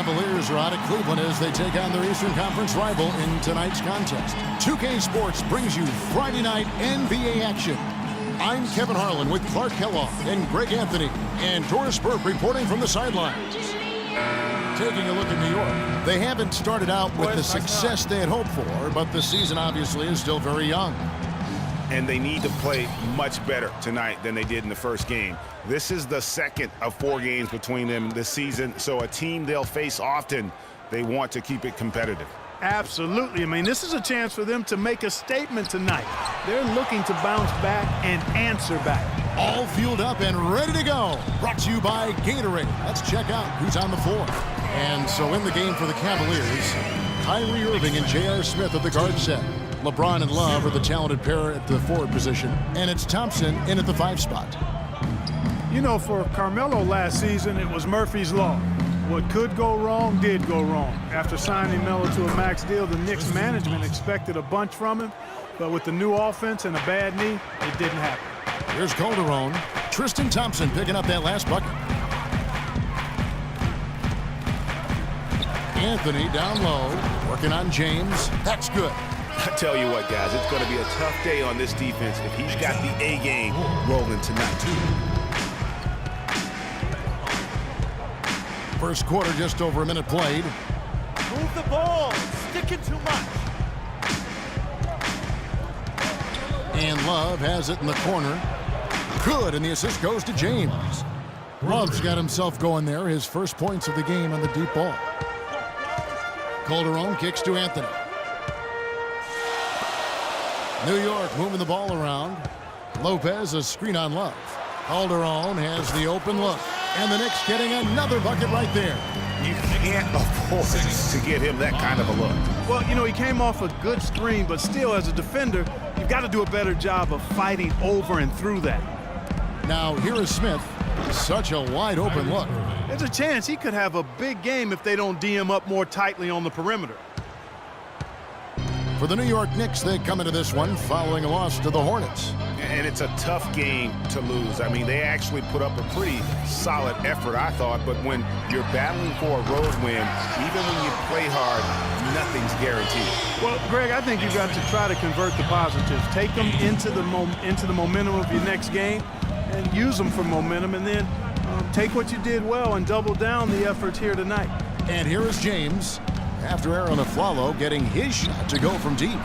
Cavaliers are out of Cleveland as they take on their Eastern Conference rival in tonight's contest. 2K Sports brings you Friday night NBA action. I'm Kevin Harlan with Clark Kellogg and Greg Anthony, and Doris Burke reporting from the sidelines. Taking a look at New York, they haven't started out with the success they had hoped for, but the season obviously is still very young. And they need to play much better tonight than they did in the first game. This is the second of 4 games between them this season, so a team they'll face often, they want to keep it competitive. Absolutely. I mean, this is a chance for them to make a statement tonight. They're looking to bounce back and answer back. All fueled up and ready to go. Brought to you by Gatorade. Let's check out who's on the floor. And so in the game for the Cavaliers, Kyrie Irving and J.R. Smith at the guard set. LeBron and Love are the talented pair at the forward position, and it's Thompson in at the 5 spot. You know, for Carmelo last season, it was Murphy's Law. What could go wrong did go wrong. After signing Melo to a max deal, the Knicks management expected a bunch from him, but with the new offense and a bad knee, it didn't happen. Here's Calderon. Tristan Thompson picking up that last bucket. Anthony down low, working on James. That's good. I tell you what, guys, it's going to be a tough day on this defense if he's got the A game rolling tonight. First quarter, just over a minute played. Move the ball. Sticking too much. And Love has it in the corner. Good, and the assist goes to James. Love's got himself going there. His first points of the game on the deep ball. Calderon kicks to Anthony. New York moving the ball around. Lopez, a screen on Love. Calderon has the open look. And the Knicks getting another bucket right there. You can't afford to get him that kind of a look. Well, you know, he came off a good screen, but still, as a defender, you've got to do a better job of fighting over and through that. Now, here is Smith. Such a wide open look. There's a chance he could have a big game if they don't D him up more tightly on the perimeter. For the New York Knicks, they come into this one following a loss to the Hornets. And it's a tough game to lose. I mean, they actually put up a pretty solid effort, I thought. But when you're battling for a road win, even when you play hard, nothing's guaranteed. Well, Greg, I think you've got to try to convert the positives. Take them into the momentum of your next game and use them for momentum. And then take what you did well and double down the efforts here tonight. And here is James. After Aaron Aflalo getting his shot to go from deep.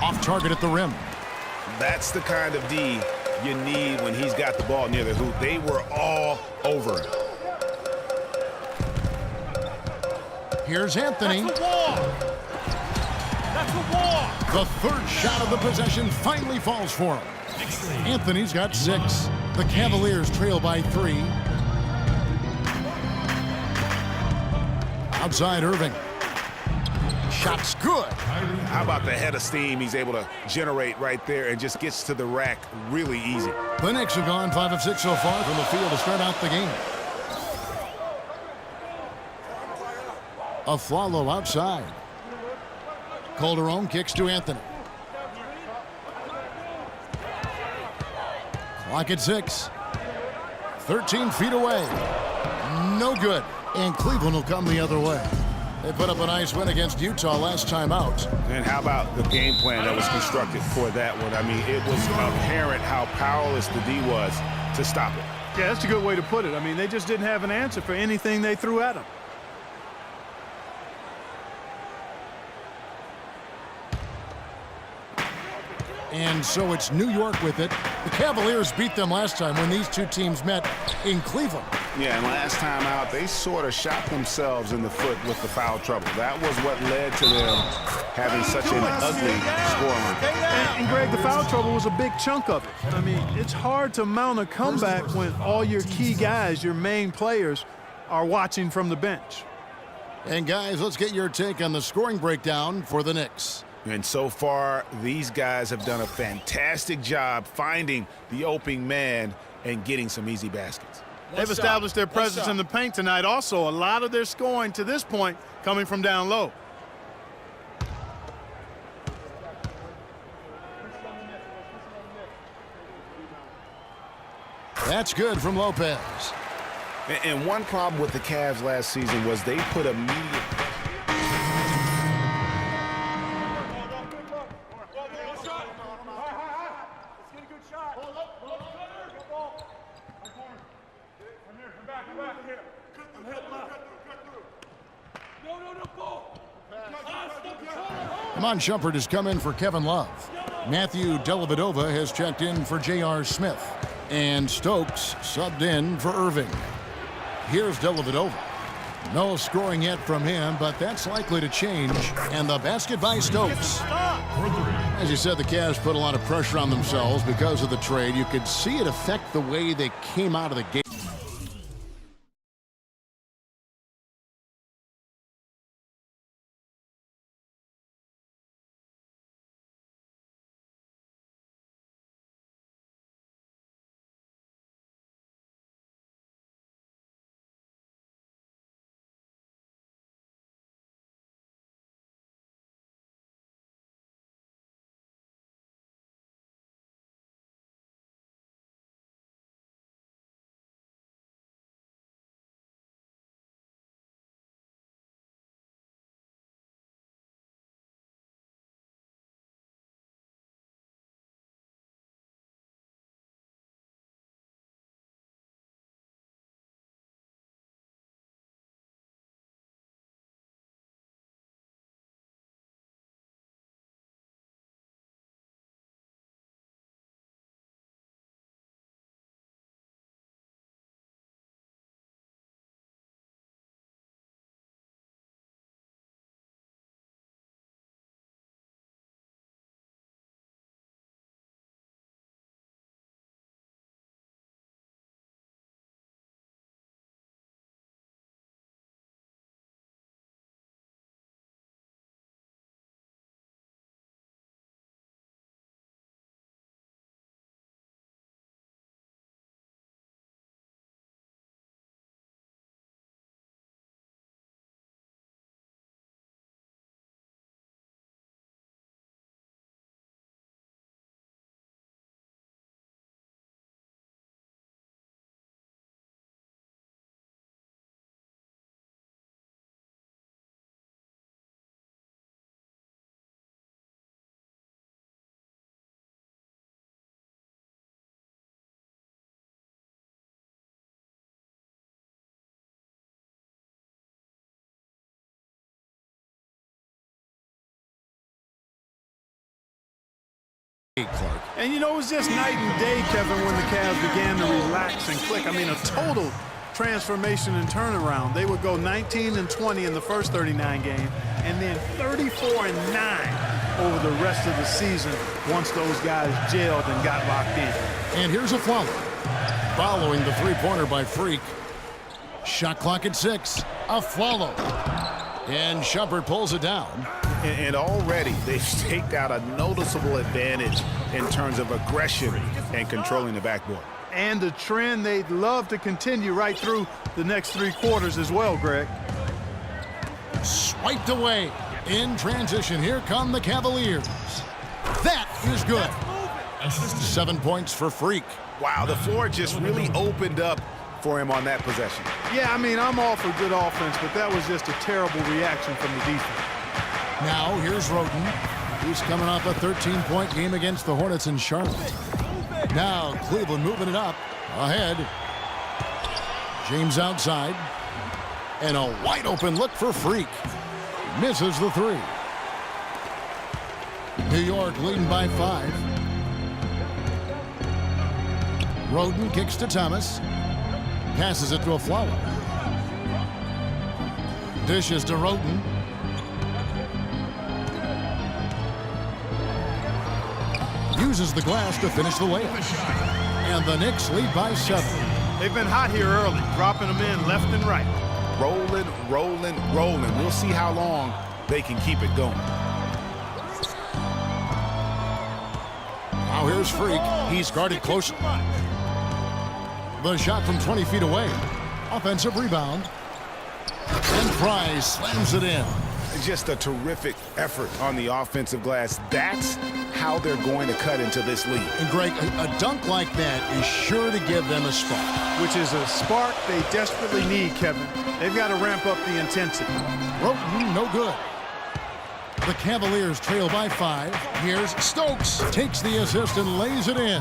Off target at the rim. That's the kind of D you need when he's got the ball near the hoop. They were all over him. Here's Anthony. That's a wall. That's a wall. The third shot of the possession finally falls for him. Anthony's got 6. The Cavaliers trail by 3. Outside Irving. Shot's good. How about the head of steam he's able to generate right there and just gets to the rack really easy. The Knicks have gone 5 of 6 so far from the field to start out the game. Aflalo outside. Calderon kicks to Anthony. Clock at 6. 13 feet away. No good. And Cleveland will come the other way. They put up a nice win against Utah last time out. And how about the game plan that was constructed for that one? I mean, it was apparent how powerless the D was to stop it. Yeah, that's a good way to put it. I mean, they just didn't have an answer for anything they threw at them. And so it's New York with it. The Cavaliers beat them last time when these two teams met in Cleveland. Yeah, and last time out, they sort of shot themselves in the foot with the foul trouble. That was what led to them having such an ugly scoreline. And Greg, the foul trouble was a big chunk of it. I mean, it's hard to mount a comeback when all your key guys, your main players, are watching from the bench. And guys, let's get your take on the scoring breakdown for the Knicks. And so far, these guys have done a fantastic job finding the open man and getting some easy baskets. They've established their presence in the paint tonight. Also, a lot of their scoring to this point coming from down low. That's good from Lopez. And one problem with the Cavs last season was they put immediate... Iman Shumpert has come in for Kevin Love. Matthew Dellavedova has checked in for J.R. Smith. And Stokes subbed in for Irving. Here's Dellavedova. No scoring yet from him, but that's likely to change. And the basket by Stokes. As you said, the Cavs put a lot of pressure on themselves because of the trade. You could see it affect the way they came out of the game. Clark. And you know, it was just night and day, Kevin, when the Cavs began to relax and click. I mean, a total transformation and turnaround. They would go 19-20 in the first 39 games, and then 34-9 over the rest of the season once those guys gelled and got locked in. And here's a follow. Following the three-pointer by Freak. Shot clock at 6. A follow. And Shumpert pulls it down. And already they've staked out a noticeable advantage in terms of aggression and controlling the backboard. And a trend they'd love to continue right through the next 3 quarters as well, Greg. Swiped away. In transition, here come the Cavaliers. That is good. 7 points for Freak. Wow, the floor just really opened up for him on that possession. Yeah, I mean, I'm all for good offense, but that was just a terrible reaction from the defense. Now, here's Roden. He's coming off a 13-point game against the Hornets in Charlotte. Now, Cleveland moving it up. Ahead. James outside. And a wide-open look for Freak. Misses the 3. New York leading by 5. Roden kicks to Thomas. Passes it to a Flower. Dishes to Roden. Uses the glass to finish the layup. And the Knicks lead by 7. They've been hot here early, dropping them in left and right. Rolling, rolling, rolling. We'll see how long they can keep it going. Now here's Freak. He's guarded close. The shot from 20 feet away. Offensive rebound. And Price slams it in. just a terrific effort on the offensive glass. That's how they're going to cut into this lead. And Greg, a dunk like that is sure to give them a spark. Which is a spark they desperately need, Kevin. They've got to ramp up the intensity. Roten, no good. The Cavaliers trail by 5. Here's Stokes. Takes the assist and lays it in.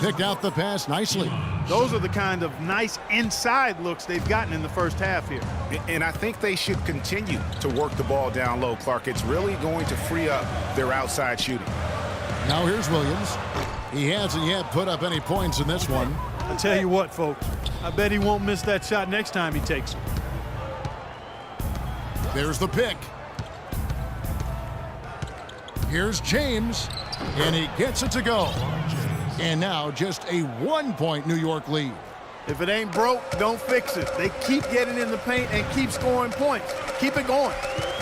Picked out the pass nicely. Those are the kind of nice inside looks they've gotten in the first half here. And I think they should continue to work the ball down low, Clark. It's really going to free up their outside shooting. Now here's Williams. He hasn't yet put up any points in this one. I tell you what, folks, I bet he won't miss that shot next time he takes it. There's the pick. Here's James, and he gets it to go. And now just a 1-point New York lead. If it ain't broke, don't fix it. They keep getting in the paint and keep scoring points. Keep it going.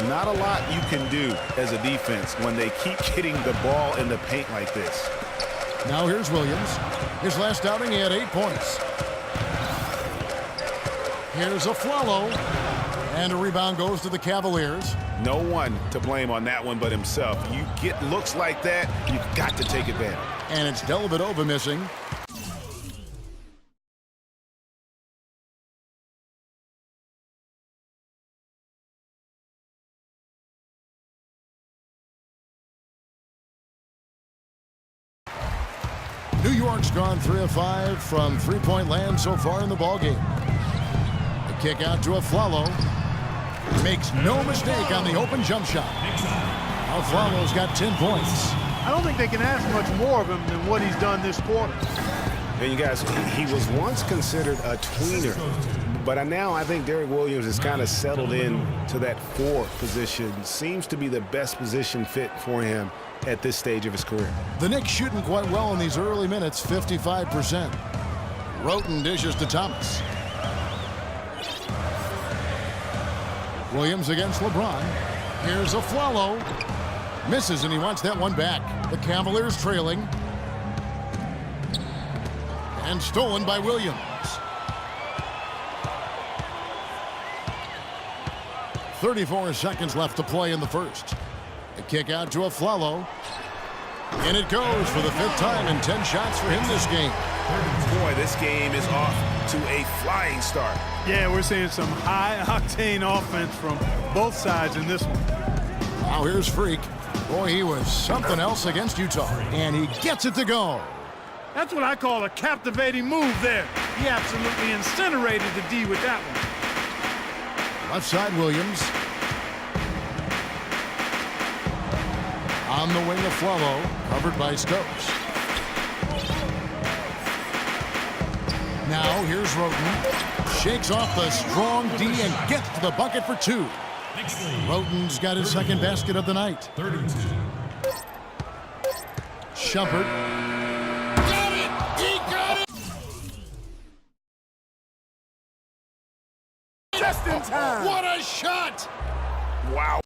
Not a lot you can do as a defense when they keep getting the ball in the paint like this. Now here's Williams. His last outing, he had 8 points. Here's Afflalo. And a rebound goes to the Cavaliers. No one to blame on that one but himself. You get looks like that, you've got to take advantage. And it's Dellavedova missing. New York's gone 3 of 5 from three-point land so far in the ballgame. The kick out to Afflalo. Makes no mistake on the open jump shot. Afflalo's got 10 points. I don't think they can ask much more of him than what he's done this quarter. And you guys, he was once considered a tweener, but now I think Derrick Williams has kind of settled in to that 4 position. Seems to be the best position fit for him at this stage of his career. The Knicks shooting quite well in these early minutes, 55%. Roten dishes to Thomas. Williams against LeBron. Here's Afflalo. Misses, and he wants that one back. The Cavaliers trailing. And stolen by Williams. 34 seconds left to play in the first. The kick out to Afflalo. And it goes for the 5th time and 10 shots for him this game. Boy, this game is off to a flying start. Yeah, we're seeing some high-octane offense from both sides in this one. Now here's Freak. Boy, he was something else against Utah. And he gets it to go. That's what I call a captivating move there. He absolutely incinerated the D with that one. Left side, Williams. On the wing of Afflalo, covered by Stokes. Now here's Roten. Shakes off the strong D and gets to the bucket for 2. Roten's got his 2nd basket of the night. 32. Shumpert. Got it! He got it! Just in time. What a shot! Wow.